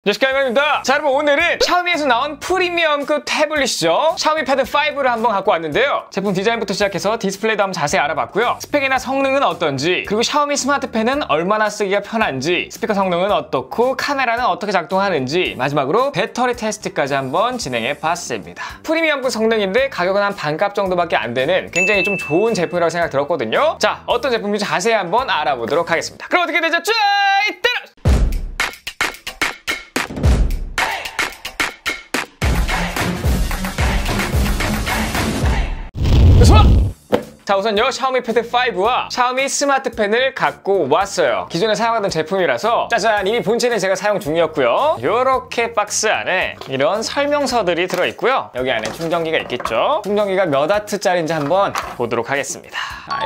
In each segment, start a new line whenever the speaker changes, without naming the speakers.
뉴스카이입니다. 자, 여러분 오늘은 샤오미에서 나온 프리미엄급 태블릿이죠. 샤오미 패드 5를 한번 갖고 왔는데요. 제품 디자인부터 시작해서 디스플레이도 한번 자세히 알아봤고요. 스펙이나 성능은 어떤지, 그리고 샤오미 스마트펜은 얼마나 쓰기가 편한지, 스피커 성능은 어떻고 카메라는 어떻게 작동하는지, 마지막으로 배터리 테스트까지 한번 진행해 봤습니다. 프리미엄급 성능인데 가격은 한 반값 정도밖에 안 되는 굉장히 좀 좋은 제품이라고 생각 들었거든요. 자, 어떤 제품인지 자세히 한번 알아보도록 하겠습니다. 그럼 어떻게 되죠? 쭉 따라! 자, 우선요 샤오미 패드 5와 샤오미 스마트펜을 갖고 왔어요. 기존에 사용하던 제품이라서 짜잔, 이미 본체는 제가 사용 중이었고요. 요렇게 박스 안에 이런 설명서들이 들어있고요. 여기 안에 충전기가 있겠죠. 충전기가 몇 와트짜리인지 한번 보도록 하겠습니다.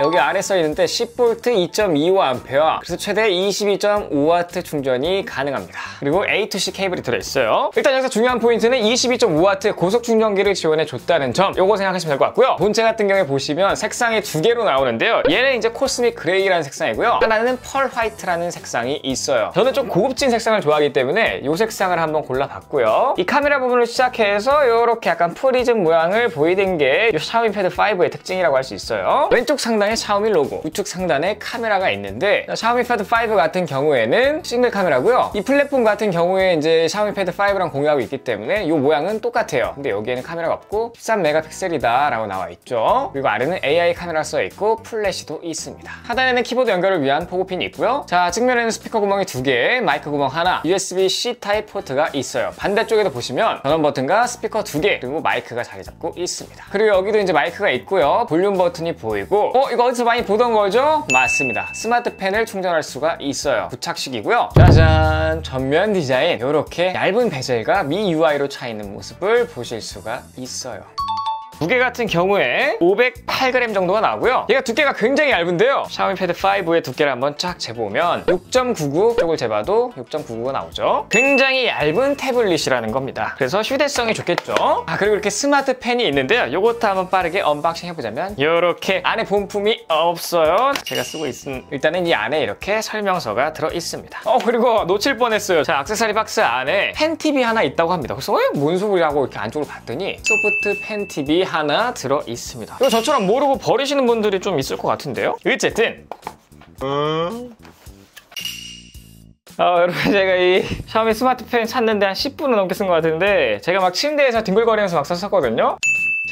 여기 아래 써있는데 10V 2.25A, 그래서 최대 22.5W 충전이 가능합니다. 그리고 A to C 케이블이 들어있어요. 일단 여기서 중요한 포인트는 22.5W 고속 충전기를 지원해 줬다는 점, 요거 생각하시면 될 것 같고요. 본체 같은 경우에 보시면 색상이 두 개로 나오는데요. 얘는 이제 코스믹 그레이라는 색상이고요. 하나는 펄 화이트라는 색상이 있어요. 저는 좀 고급진 색상을 좋아하기 때문에 이 색상을 한번 골라봤고요. 이 카메라 부분을 시작해서 이렇게 약간 프리즘 모양을 보이는 게 이 샤오미 패드 5의 특징이라고 할 수 있어요. 왼쪽 상단에 샤오미 로고, 우측 상단에 카메라가 있는데, 샤오미 패드 5 같은 경우에는 싱글 카메라고요. 이 플랫폼 같은 경우에 이제 샤오미 패드 5랑 공유하고 있기 때문에 이 모양은 똑같아요. 근데 여기에는 카메라가 없고 13메가픽셀이다 라고 나와 있죠. 그리고 아래는 AI 카메라 써있고 플래시도 있습니다. 하단에는 키보드 연결을 위한 포고핀이 있고요. 자, 측면에는 스피커 구멍이 2개, 마이크 구멍 하나, USB-C 타입 포트가 있어요. 반대쪽에도 보시면 전원 버튼과 스피커 2개, 그리고 마이크가 자리 잡고 있습니다. 그리고 여기도 이제 마이크가 있고요. 볼륨 버튼이 보이고, 이거 어디서 많이 보던 거죠? 맞습니다. 스마트펜을 충전할 수가 있어요. 부착식이고요. 짜잔! 전면 디자인, 이렇게 얇은 베젤과 미 UI로 차 있는 모습을 보실 수가 있어요. 무게 같은 경우에 508g 정도가 나오고요. 얘가 두께가 굉장히 얇은데요. 샤오미 패드 5의 두께를 한번 쫙 재보면 6.99 쪽을 재봐도 6.99가 나오죠. 굉장히 얇은 태블릿이라는 겁니다. 그래서 휴대성이 좋겠죠. 그리고 이렇게 스마트펜이 있는데요. 요것도 한번 빠르게 언박싱 해보자면 이렇게 안에 본품이 없어요. 제가 쓰고 있는, 일단은 이 안에 이렇게 설명서가 들어있습니다. 그리고 놓칠 뻔했어요. 자, 액세서리 박스 안에 펜 TV 하나 있다고 합니다. 그래서 뭔 소리라고 이렇게 안쪽으로 봤더니 소프트 펜 TV 하나 들어있습니다. 이거 저처럼 모르고 버리시는 분들이 좀 있을 것 같은데요. 어쨌든 여러분, 제가 이 샤오미 스마트펜 찾는데 한 10분은 넘게 쓴 것 같은데, 제가 막 침대에서 뒹굴거리면서 막 썼었거든요.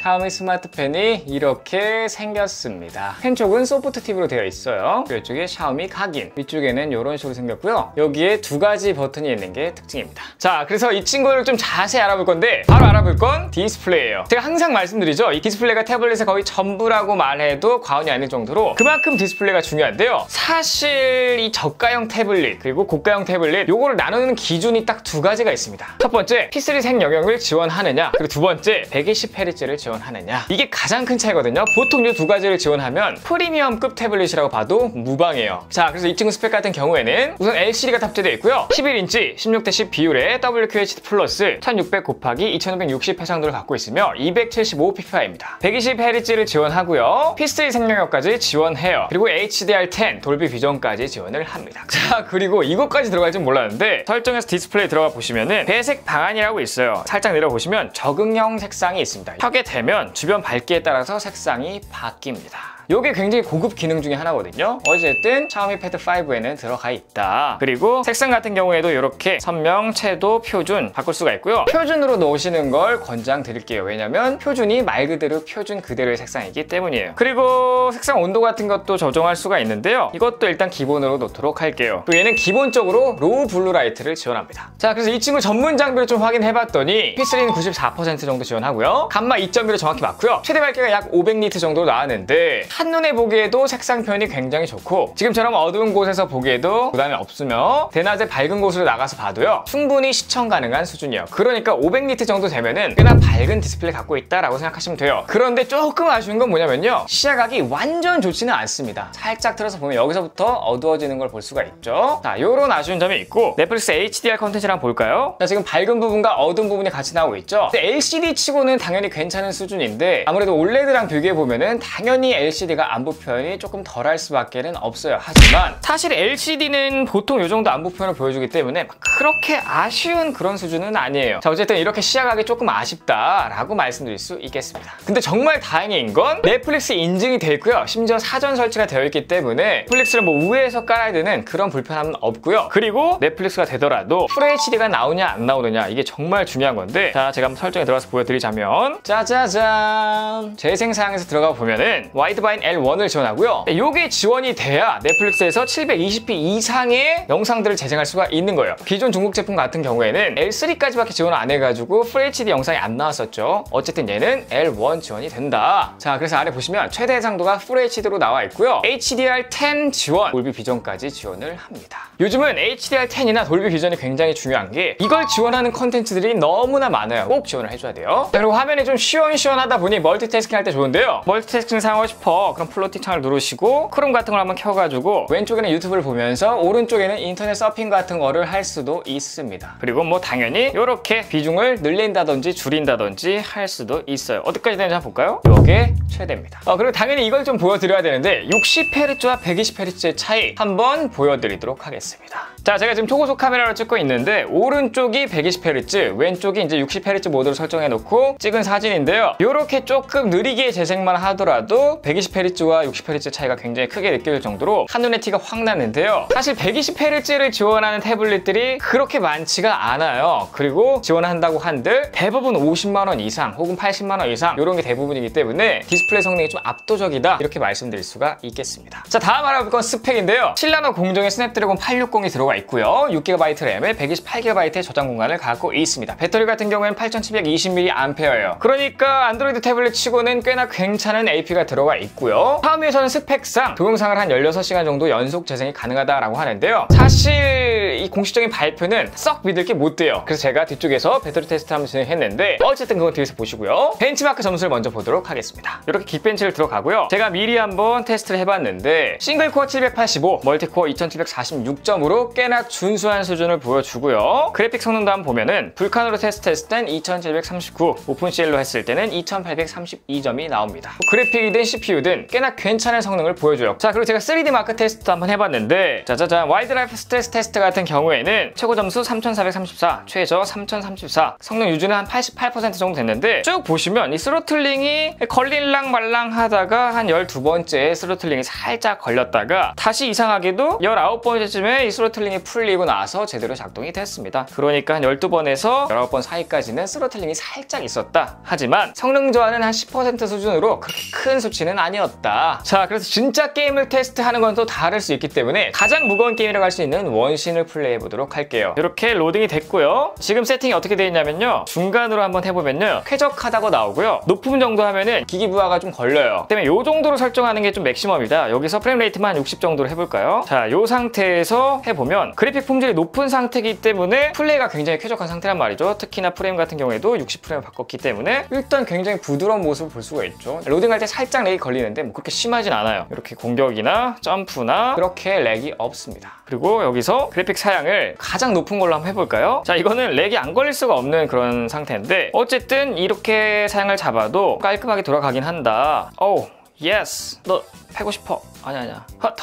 샤오미 스마트펜이 이렇게 생겼습니다. 펜 쪽은 소프트 팁으로 되어 있어요. 이쪽에 샤오미 각인, 위쪽에는 이런 식으로 생겼고요. 여기에 2가지 버튼이 있는 게 특징입니다. 자, 그래서 이 친구를 좀 자세히 알아볼 건데, 바로 알아볼 건 디스플레이예요. 제가 항상 말씀드리죠. 이 디스플레이가 태블릿의 거의 전부라고 말해도 과언이 아닐 정도로 그만큼 디스플레이가 중요한데요. 사실 이 저가형 태블릿 그리고 고가형 태블릿, 요거를 나누는 기준이 딱 2가지가 있습니다. 첫 번째, P3 생영역을 지원하느냐, 그리고 두 번째, 120Hz를 지원하느냐. 이게 가장 큰 차이거든요. 보통 이 2가지를 지원하면 프리미엄급 태블릿이라고 봐도 무방해요. 자, 그래서 이 친구 스펙 같은 경우에는 우선 LCD가 탑재되어 있고요. 11인치 16:10 비율의 WQHD 플러스 1600 곱하기 2560 해상도를 갖고 있으며 275 ppi입니다. 120Hz를 지원하고요. P3 생명력까지 지원해요. 그리고 HDR10 돌비 비전까지 지원을 합니다. 자, 그리고 이것까지 들어갈 줄 몰랐는데, 설정에서 디스플레이 들어가 보시면은 배색 방안이라고 있어요. 살짝 내려보시면 적응형 색상이 있습니다. 켜게 되면 주변 밝기에 따라서 색상이 바뀝니다. 이게 굉장히 고급 기능 중에 하나거든요. 어쨌든 샤오미 패드 5에는 들어가 있다. 그리고 색상 같은 경우에도 이렇게 선명, 채도, 표준 바꿀 수가 있고요. 표준으로 넣으시는 걸 권장드릴게요. 왜냐면 표준이 말 그대로 표준 그대로의 색상이기 때문이에요. 그리고 색상 온도 같은 것도 조정할 수가 있는데요. 이것도 일단 기본으로 놓도록 할게요. 또 얘는 기본적으로 로우 블루라이트를 지원합니다. 자, 그래서 이 친구 전문 장비를 좀 확인해봤더니 P3는 94% 정도 지원하고요. 감마 2.1로 정확히 맞고요. 최대 밝기가 약 500니트 정도 나왔는데, 한눈에 보기에도 색상 표현이 굉장히 좋고, 지금처럼 어두운 곳에서 보기에도 부담이 없으며, 대낮에 밝은 곳으로 나가서 봐도요 충분히 시청 가능한 수준이에요. 그러니까 500니트 정도 되면은 꽤나 밝은 디스플레이 갖고 있다라고 생각하시면 돼요. 그런데 조금 아쉬운 건 뭐냐면요, 시야각이 완전 좋지는 않습니다. 살짝 틀어서 보면 여기서부터 어두워지는 걸 볼 수가 있죠. 자, 요런 아쉬운 점이 있고, 넷플릭스 HDR 컨텐츠를 한번 볼까요? 자, 지금 밝은 부분과 어두운 부분이 같이 나오고 있죠. LCD 치고는 당연히 괜찮은 수준인데, 아무래도 OLED랑 비교해보면은 당연히 LCD FHD가 안부 표현이 조금 덜할 수밖에 없어요. 하지만 사실 LCD는 보통 이 정도 안부 표현을 보여주기 때문에 막 그렇게 아쉬운 그런 수준은 아니에요. 자, 어쨌든 이렇게 시작하기 조금 아쉽다라고 말씀드릴 수 있겠습니다. 근데 정말 다행인 건 넷플릭스 인증이 돼 있고요. 심지어 사전 설치가 되어 있기 때문에 넷플릭스를 뭐 우회해서 깔아야 되는 그런 불편함은 없고요. 그리고 넷플릭스가 되더라도 FHD가 나오냐 안 나오느냐 이게 정말 중요한 건데, 자, 제가 한번 설정에 들어가서 보여드리자면 짜자잔, 재생사항에서 들어가 보면은 와이드바인 L1을 지원하고요. 이게 지원이 돼야 넷플릭스에서 720p 이상의 영상들을 재생할 수가 있는 거예요. 기존 중국 제품 같은 경우에는 L3까지밖에 지원을 안 해가지고 FHD 영상이 안 나왔었죠. 어쨌든 얘는 L1 지원이 된다. 자, 그래서 아래 보시면 최대 해상도가 FHD로 나와 있고요. HDR10 지원, 돌비 비전까지 지원을 합니다. 요즘은 HDR10이나 돌비 비전이 굉장히 중요한 게 이걸 지원하는 컨텐츠들이 너무나 많아요. 꼭 지원을 해줘야 돼요. 자, 그리고 화면이 좀 시원시원하다 보니 멀티태스킹 할 때 좋은데요. 멀티태스킹 사용하고 싶어. 그럼 플로팅 창을 누르시고 크롬 같은 걸 한번 켜가지고 왼쪽에는 유튜브를 보면서 오른쪽에는 인터넷 서핑 같은 거를 할 수도 있습니다. 그리고 뭐 당연히 이렇게 비중을 늘린다든지 줄인다든지 할 수도 있어요. 어디까지 되는지 한번 볼까요? 이게 최대입니다. 그리고 당연히 이걸 좀 보여드려야 되는데 60Hz와 120Hz의 차이 한번 보여드리도록 하겠습니다. 자, 제가 지금 초고속 카메라로 찍고 있는데 오른쪽이 120Hz, 왼쪽이 이제 60Hz 모드로 설정해 놓고 찍은 사진인데요. 이렇게 조금 느리게 재생만 하더라도 120Hz와 60Hz 차이가 굉장히 크게 느껴질 정도로 한눈에 티가 확 나는데요. 사실 120Hz를 지원하는 태블릿들이 그렇게 많지가 않아요. 그리고 지원한다고 한들 대부분 50만 원 이상 혹은 80만 원 이상 이런 게 대부분이기 때문에 디스플레이 성능이 좀 압도적이다 이렇게 말씀드릴 수가 있겠습니다. 자, 다음 알아볼 건 스펙인데요. 7나노 공정의 스냅드래곤 860이 들어가 있고요. 6GB 램에 128GB의 저장 공간을 갖고 있습니다. 배터리 같은 경우에는 8720mAh예요. 그러니까 안드로이드 태블릿 치고는 꽤나 괜찮은 AP가 들어가 있고요. 샤오미에서는 스펙상 동영상을 한 16시간 정도 연속 재생이 가능하다라고 하는데요. 사실 이 공식적인 발표는 썩 믿을 게 못 돼요. 그래서 제가 뒤쪽에서 배터리 테스트 한번 진행했는데 어쨌든 그건 뒤에서 보시고요. 벤치마크 점수를 먼저 보도록 하겠습니다. 이렇게 긱벤치를 들어가고요. 제가 미리 한번 테스트를 해봤는데 싱글코어 785, 멀티코어 2746점으로 꽤나 준수한 수준을 보여주고요. 그래픽 성능도 한번 보면은 불칸으로 테스트했을 땐 2739, 오픈CL로 했을 때는 2832점이 나옵니다. 그래픽이든 CPU든 꽤나 괜찮은 성능을 보여줘요. 자, 그리고 제가 3D 마크 테스트 한번 해봤는데 짜자잔, 와이드라이프 스트레스 테스트 같은 경우에는 최고 점수 3434, 최저 3034, 성능 유지는 한 88% 정도 됐는데 쭉 보시면 이 스로틀링이 걸릴랑 말랑 하다가 한 12번째 스로틀링이 살짝 걸렸다가 다시 이상하게도 19번째쯤에 이 스로틀링이 풀리고 나서 제대로 작동이 됐습니다. 그러니까 한 12번에서 19번 사이까지는 스로틀링이 살짝 있었다. 하지만 성능 저하는 한 10% 수준으로 그렇게 큰 수치는 아니었다. 자, 그래서 진짜 게임을 테스트하는 건 또 다를 수 있기 때문에 가장 무거운 게임이라고 할 수 있는 원신을 플레이해 보도록 할게요. 이렇게 로딩이 됐고요. 지금 세팅이 어떻게 되어 있냐면요. 중간으로 한번 해보면요. 쾌적하다고 나오고요. 높음 정도 하면은 기기부하가 좀 걸려요. 때문에 이 정도로 설정하는 게 좀 맥시멈이다. 여기서 프레임 레이트만 60 정도로 해볼까요? 자, 이 상태에서 해보면 그래픽 품질이 높은 상태이기 때문에 플레이가 굉장히 쾌적한 상태란 말이죠. 특히나 프레임 같은 경우에도 60프레임을 바꿨기 때문에 일단 굉장히 부드러운 모습을 볼 수가 있죠. 로딩할 때 살짝 렉이 걸리는데 뭐 그렇게 심하진 않아요. 이렇게 공격이나 점프나 그렇게 렉이 없습니다. 그리고 여기서 그래픽 사양을 가장 높은 걸로 한번 해볼까요? 자, 이거는 렉이 안 걸릴 수가 없는 그런 상태인데 어쨌든 이렇게 사양을 잡아도 깔끔하게 돌아가긴 한다. 어우, 예스! 너 패고 싶어. 아니야. 헛.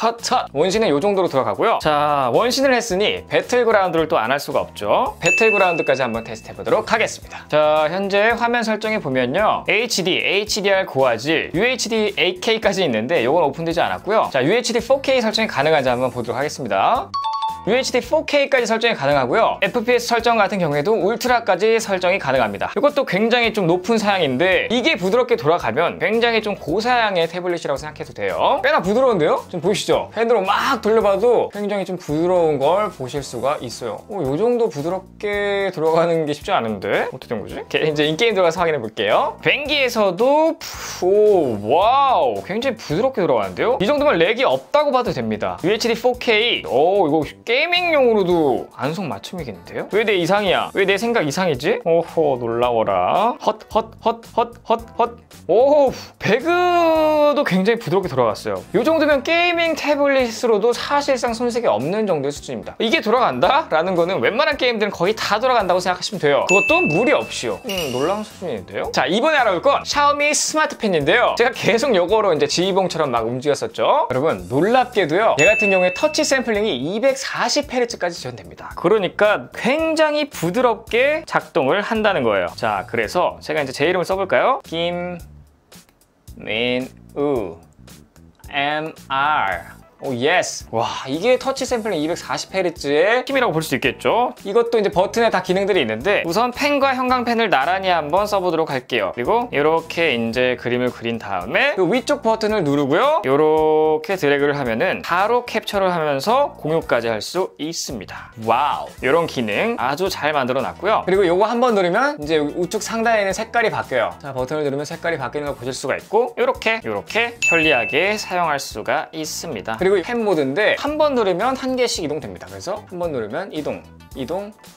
원신은 이 정도로 들어가고요. 자, 원신을 했으니 배틀그라운드를 또 안 할 수가 없죠. 배틀그라운드까지 한번 테스트 해보도록 하겠습니다. 자, 현재 화면 설정해 보면요. HD, HDR 고화질, UHD 8K까지 있는데 이건 오픈되지 않았고요. 자, UHD 4K 설정이 가능한지 한번 보도록 하겠습니다. UHD 4K까지 설정이 가능하고요. FPS 설정 같은 경우에도 울트라까지 설정이 가능합니다. 이것도 굉장히 좀 높은 사양인데 이게 부드럽게 돌아가면 굉장히 좀 고사양의 태블릿이라고 생각해도 돼요. 꽤나 부드러운데요? 좀 보이시죠? 핸드로 막 돌려봐도 굉장히 좀 부드러운 걸 보실 수가 있어요. 이 정도 부드럽게 들어가는 게 쉽지 않은데? 어떻게 된 거지? 이제 인게임 들어가서 확인해 볼게요. 뱅기에서도 와우, 굉장히 부드럽게 들어가는데요? 이 정도면 렉이 없다고 봐도 됩니다. UHD 4K, 이거 게이밍용으로도 안성맞춤이겠는데요? 왜 내 이상이야? 왜 내 생각 이상이지? 오호, 놀라워라. 헛. 오, 배그도 굉장히 부드럽게 돌아갔어요. 이 정도면 게이밍 태블릿으로도 사실상 손색이 없는 정도의 수준입니다. 이게 돌아간다? 라는 거는 웬만한 게임들은 거의 다 돌아간다고 생각하시면 돼요. 그것도 무리 없이요. 놀라운 수준인데요? 자, 이번에 알아볼 건 샤오미 스마트 펜인데요. 제가 계속 요거로 이제 지휘봉처럼 막 움직였었죠. 여러분, 놀랍게도요. 얘 같은 경우에 터치 샘플링이 240Hz까지 지원됩니다. 그러니까 굉장히 부드럽게 작동을 한다는 거예요. 자, 그래서 제가 이제 제 이름을 써볼까요? 김민우 MR. 오, 예스. 와, 이게 터치 샘플링 240Hz의 힘이라고 볼 수 있겠죠? 이것도 이제 버튼에 다 기능들이 있는데 우선 펜과 형광펜을 나란히 한번 써보도록 할게요. 그리고 이렇게 이제 그림을 그린 다음에 그 위쪽 버튼을 누르고요. 이렇게 드래그를 하면은 바로 캡처를 하면서 공유까지 할 수 있습니다. 와우. 이런 기능 아주 잘 만들어 놨고요. 그리고 이거 한번 누르면 이제 우측 상단에 있는 색깔이 바뀌어요. 자, 버튼을 누르면 색깔이 바뀌는 걸 보실 수가 있고 이렇게 편리하게 사용할 수가 있습니다. 그리고 펜 모드인데 한 번 누르면 한 개씩 이동됩니다. 그래서 한 번 누르면 이동.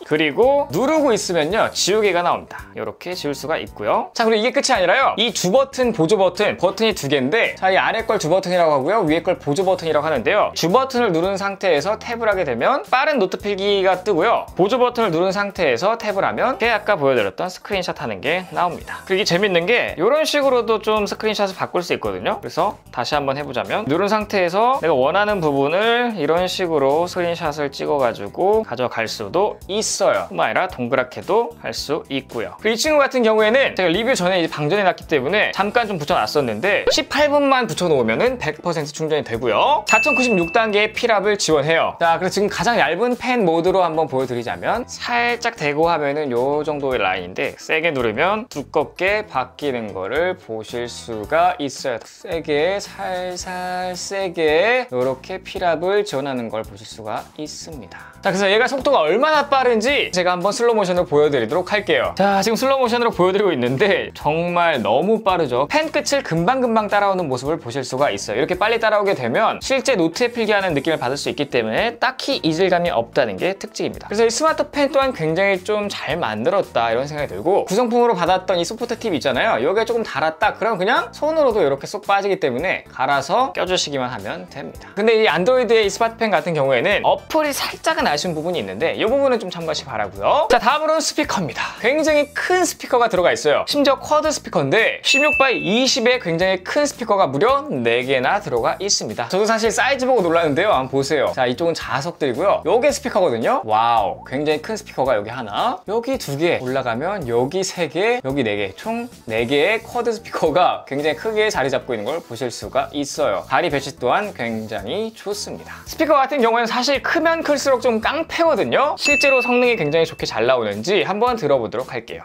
그리고 누르고 있으면요, 지우개가 나옵니다. 이렇게 지울 수가 있고요. 자, 그리고 이게 끝이 아니라요. 이 주 버튼, 보조 버튼, 버튼이 두 개인데, 자, 이 아래 걸 주 버튼이라고 하고요. 위에 걸 보조 버튼이라고 하는데요. 주 버튼을 누른 상태에서 탭을 하게 되면 빠른 노트 필기가 뜨고요. 보조 버튼을 누른 상태에서 탭을 하면 아까 보여드렸던 스크린샷 하는 게 나옵니다. 그리고 이게 재밌는 게 이런 식으로도 좀 스크린샷을 바꿀 수 있거든요. 그래서 다시 한번 해보자면 누른 상태에서 내가 원하는 부분을 이런 식으로 스크린샷을 찍어가지고 가져갈 수도 있어요. 뿐만 아니라 동그랗게도 할 수 있고요. 그리고 이 친구 같은 경우에는 제가 리뷰 전에 이제 방전해놨기 때문에 잠깐 좀 붙여놨었는데 18분만 붙여놓으면 100% 충전이 되고요. 4096단계의 필압을 지원해요. 자, 그래서 지금 가장 얇은 펜 모드로 한번 보여드리자면 살짝 대고 하면은 요 정도의 라인인데 세게 누르면 두껍게 바뀌는 거를 보실 수가 있어요. 세게, 살살 세게 이렇게 필압을 지원하는 걸 보실 수가 있습니다. 자, 그래서 얘가 속도가 얼마나 빠른지 제가 한번 슬로우 모션으로 보여드리도록 할게요. 자, 지금 슬로우 모션으로 보여드리고 있는데 정말 너무 빠르죠. 펜 끝을 금방금방 따라오는 모습을 보실 수가 있어요. 이렇게 빨리 따라오게 되면 실제 노트에 필기하는 느낌을 받을 수 있기 때문에 딱히 이질감이 없다는 게 특징입니다. 그래서 이 스마트 펜 또한 굉장히 좀 잘 만들었다 이런 생각이 들고, 구성품으로 받았던 이 소프트 팁 있잖아요. 여기가 조금 닳았다 그럼 그냥 손으로도 이렇게 쏙 빠지기 때문에 갈아서 껴주시기만 하면 됩니다. 근데 이 안드로이드의 이 스마트 펜 같은 경우에는 어플이 살짝은 아쉬운 부분이 있는데 이 부분은 좀 참고하시기 바라고요. 자, 다음으로는 스피커입니다. 굉장히 큰 스피커가 들어가 있어요. 심지어 쿼드 스피커인데 16x20의 굉장히 큰 스피커가 무려 4개나 들어가 있습니다. 저도 사실 사이즈 보고 놀랐는데요. 한번 보세요. 자, 이쪽은 자석들이고요. 요게 스피커거든요. 와우, 굉장히 큰 스피커가 여기 하나, 여기 2개 올라가면 여기 3개, 여기 4개, 총 4개의 쿼드 스피커가 굉장히 크게 자리 잡고 있는 걸 보실 수가 있어요. 다리 배치 또한 굉장히 좋습니다. 스피커 같은 경우에는 사실 크면 클수록 좀 깡패거든요. 실제로 성능이 굉장히 좋게 잘 나오는지 한번 들어보도록 할게요.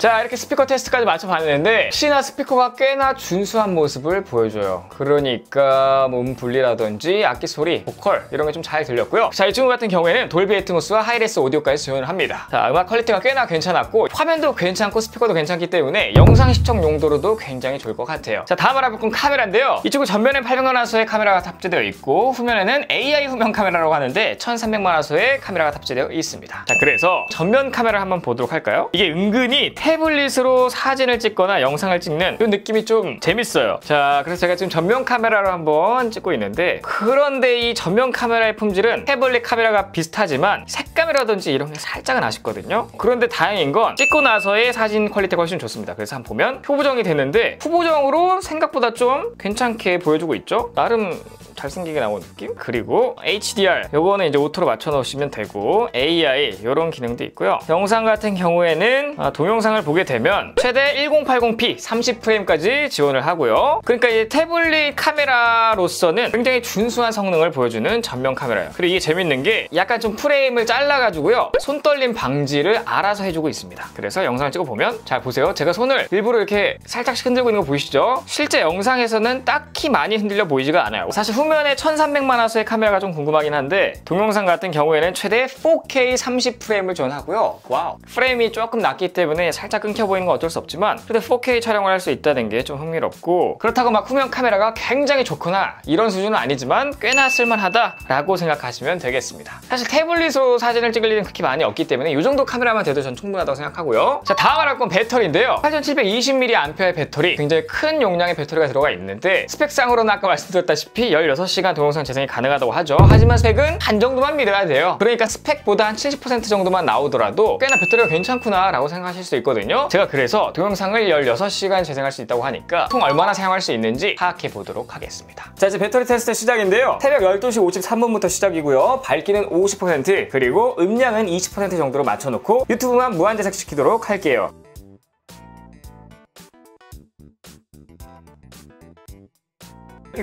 자, 이렇게 스피커 테스트까지 맞춰봤는데 혹시나 스피커가 꽤나 준수한 모습을 보여줘요. 그러니까 분리라든지 악기 소리, 보컬 이런 게 좀 잘 들렸고요. 자, 이 친구 같은 경우에는 돌비 애트모스와 하이레스 오디오까지 지원을 합니다. 자, 음악 퀄리티가 꽤나 괜찮았고 화면도 괜찮고 스피커도 괜찮기 때문에 영상 시청 용도로도 굉장히 좋을 것 같아요. 자, 다음 알아볼 건 카메라인데요. 이쪽은 전면에 800만 화소의 카메라가 탑재되어 있고 후면에는 AI 후면 카메라라고 하는데 1300만 화소의 카메라가 탑재되어 있습니다. 자, 그래서 전면 카메라 한번 보도록 할까요? 이게 은근히 태블릿으로 사진을 찍거나 영상을 찍는 이 느낌이 좀 재밌어요. 자, 그래서 제가 지금 전면 카메라로 한번 찍고 있는데, 그런데 이 전면 카메라의 품질은 태블릿 카메라가 비슷하지만 색감이라든지 이런 게 살짝은 아쉽거든요. 그런데 다행인 건 찍고 나서의 사진 퀄리티가 훨씬 좋습니다. 그래서 한번 보면 표보정이 됐는데 후보정으로 생각보다 좀 괜찮게 보여주고 있죠. 나름 잘생기게 나온 느낌? 그리고 HDR 요거는 이제 오토로 맞춰 놓으시면 되고 AI 이런 기능도 있고요. 영상 같은 경우에는 동영상을 영상을 보게 되면 최대 1080p 30프레임까지 지원을 하고요. 그러니까 이 태블릿 카메라로서는 굉장히 준수한 성능을 보여주는 전면 카메라예요. 그리고 이게 재밌는 게 약간 좀 프레임을 잘라가지고요, 손떨림 방지를 알아서 해주고 있습니다. 그래서 영상을 찍어보면, 잘 보세요. 제가 손을 일부러 이렇게 살짝씩 흔들고 있는 거 보이시죠? 실제 영상에서는 딱히 많이 흔들려 보이지가 않아요. 사실 후면에 1300만 화소의 카메라가 좀 궁금하긴 한데, 동영상 같은 경우에는 최대 4K 30프레임을 지원하고요. 와우. 프레임이 조금 낮기 때문에 살짝 끊겨 보이는 건 어쩔 수 없지만 그래도 4K 촬영을 할 수 있다는 게 좀 흥미롭고, 그렇다고 막 후면 카메라가 굉장히 좋거나 이런 수준은 아니지만 꽤나 쓸만하다라고 생각하시면 되겠습니다. 사실 태블릿으로 사진을 찍을 일은 그렇게 많이 없기 때문에 이 정도 카메라만 돼도 전 충분하다고 생각하고요. 자, 다음 할 건 배터리인데요. 8720mAh의 배터리, 굉장히 큰 용량의 배터리가 들어가 있는데, 스펙상으로는 아까 말씀드렸다시피 16시간 동영상 재생이 가능하다고 하죠. 하지만 스펙은 한 정도만 믿어야 돼요. 그러니까 스펙보다 한 70% 정도만 나오더라도 꽤나 배터리가 괜찮구나 라고 생각하실 수 있거든요. 제가 그래서 동영상을 16시간 재생할 수 있다고 하니까 총 얼마나 사용할 수 있는지 파악해 보도록 하겠습니다. 자, 이제 배터리 테스트 시작인데요. 새벽 12시 53분부터 시작이고요. 밝기는 50%, 그리고 음량은 20% 정도로 맞춰놓고 유튜브만 무한재생 시키도록 할게요.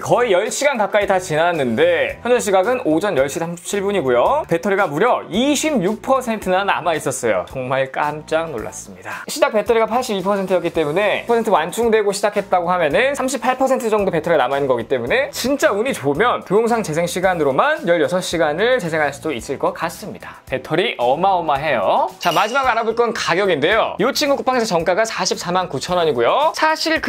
거의 10시간 가까이 다 지났는데 현재 시각은 오전 10시 37분이고요. 배터리가 무려 26%나 남아있었어요. 정말 깜짝 놀랐습니다. 시작 배터리가 82%였기 때문에 10% 완충되고 시작했다고 하면은 38% 정도 배터리가 남아있는 거기 때문에 진짜 운이 좋으면 동영상 재생 시간으로만 16시간을 재생할 수도 있을 것 같습니다. 배터리 어마어마해요. 자, 마지막 알아볼 건 가격인데요. 이 친구 쿠팡에서 정가가 449,000원이고요. 사실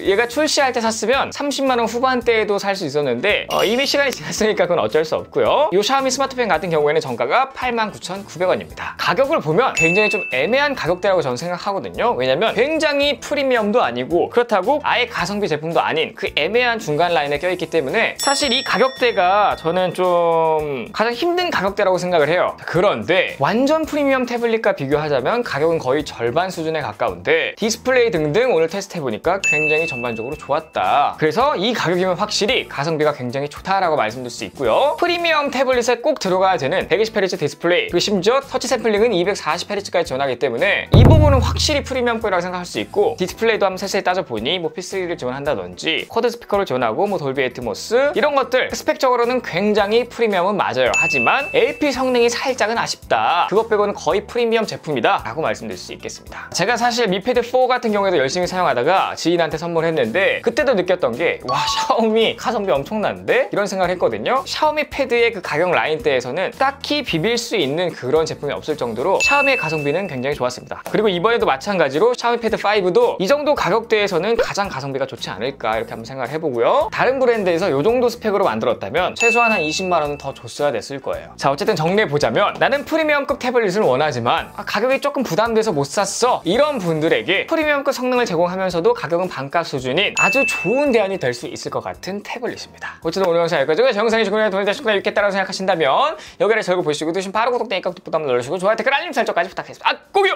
얘가 출시할 때 샀으면 30만 원 후반대에도 살 수 있었는데 이미 시간이 지났으니까 그건 어쩔 수 없고요. 이 샤오미 스마트펜 같은 경우에는 정가가 89,900원입니다. 가격을 보면 굉장히 좀 애매한 가격대라고 저는 생각하거든요. 왜냐면 굉장히 프리미엄도 아니고 그렇다고 아예 가성비 제품도 아닌 그 애매한 중간 라인에 껴있기 때문에 사실 이 가격대가 저는 좀 가장 힘든 가격대라고 생각을 해요. 그런데 완전 프리미엄 태블릿과 비교하자면 가격은 거의 절반 수준에 가까운데 디스플레이 등등 오늘 테스트해보니까 굉장히 전반적으로 좋았다. 그래서 이 가격이면 확실히 가성비가 굉장히 좋다라고 말씀드릴 수 있고요. 프리미엄 태블릿에 꼭 들어가야 되는 120Hz 디스플레이, 그리고 심지어 터치 샘플링은 240Hz까지 지원하기 때문에 이 부분은 확실히 프리미엄급이라고 생각할 수 있고, 디스플레이도 한번 세세히 따져보니 뭐 P3를 지원한다든지 쿼드 스피커를 지원하고 뭐 돌비 애트모스 이런 것들 스펙적으로는 굉장히 프리미엄은 맞아요. 하지만 LP 성능이 살짝은 아쉽다. 그것 빼고는 거의 프리미엄 제품이다 라고 말씀드릴 수 있겠습니다. 제가 사실 미패드 4 같은 경우에도 열심히 사용하다가 지인한테 선물했는데 그때도 느꼈던 게 와, 샤오미 가성비 엄청난데? 이런 생각을 했거든요. 샤오미 패드의 그 가격 라인대에서는 딱히 비빌 수 있는 그런 제품이 없을 정도로 샤오미의 가성비는 굉장히 좋았습니다. 그리고 이번에도 마찬가지로 샤오미 패드 5도 이 정도 가격대에서는 가장 가성비가 좋지 않을까 이렇게 한번 생각을 해보고요. 다른 브랜드에서 이 정도 스펙으로 만들었다면 최소한 한 20만 원은 더 줬어야 됐을 거예요. 자, 어쨌든 정리해보자면 나는 프리미엄급 태블릿을 원하지만 가격이 조금 부담돼서 못 샀어, 이런 분들에게 프리미엄급 성능을 제공하면서도 가격은 반가 수준인 아주 좋은 대안이 될 수 있을 것 같은 태블릿입니다. 어쨌든 오늘 영상 여기까지고요. 제 영상이 조금이라도 도움이 되셨거나 유익했다고 생각하신다면 여기를 절고 보시고 드신 바로 구독되니까 구독 버튼 눌러주시고 좋아요, 댓글, 알림 설정까지 부탁드리겠습니다. 꼭이요!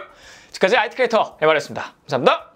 지금까지 IT 크리에이터 해바라였습니다. 감사합니다.